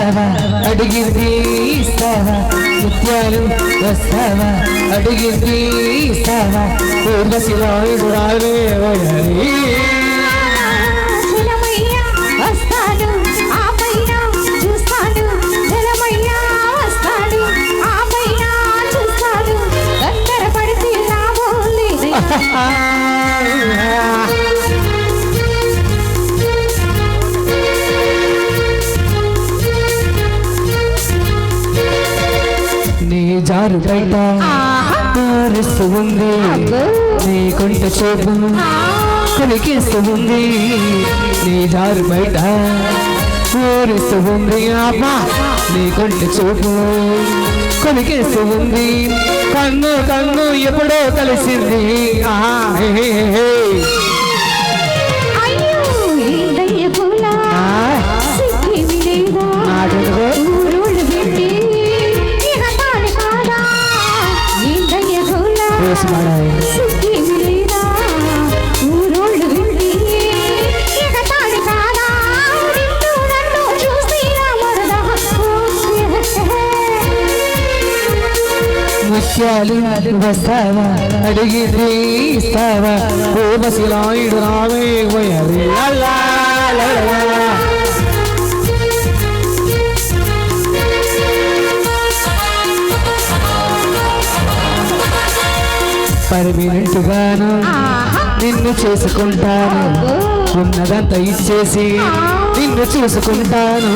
వస్తావా అడిగింది ఇస్తావా ముత్యాలు వస్తావా అడిగింది ఇస్తావా ఊర్వశిలో రావే వస్తాను ఆ పైన చూస్తాను జలమయ్యా వస్తాడు ఆ పైన చూస్తాడు గందర పడితే లాభం లేదు నీ జారు బయట మారుస్తూ ఉంది నీ కొంట చూపు కొలికిస్తూ ఉంది నీ జారు బయట ఊరిస్తూ ఉంది అమ్మా నీ కొంట చూపు కొలికిస్తూ ఉంది కన్ను కన్ను ఎప్పుడో కలిసింది ముత్యాలు వస్తావా అడిగితే ఇస్తావా ఊర్వశిలాయుడు రావే పోయాలి పర్మినెంట్ గాను నిన్ను చేసుకుంటాను ఉన్నదంతా ఇచ్చేసి నిన్ను చూసుకుంటాను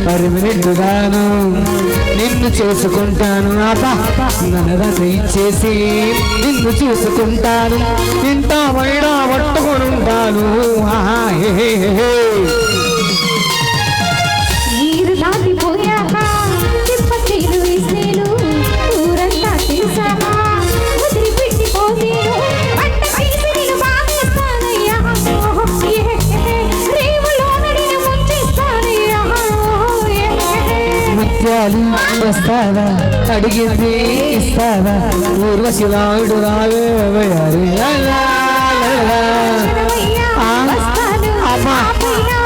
పర్మినెంట్ గాను నిన్ను చేసుకుంటాను ఉన్నదంతా ఇచ్చేసి నిన్ను చూసుకుంటాను ఇంత వైడ పట్టుకొని ఉంటాను నీరు దాటిపోయాక తిప్పచేలు వేసేను ఊరంతా తెలుసామా వదిలిపెట్టిపోతేను పంట తీసి నేను బాగేస్తానయ్యా రేవులో నడిని ముంచేస్తానయ్యా ముత్యాలు వస్తావా అడిగింది ఇస్తావా ఊర్వశిలాయుడు రావే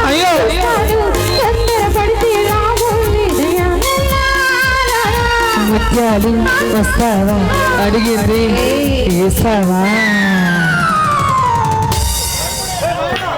అయ్యో ముత్యాలు వస్తావా అడిగింది ఇస్తావా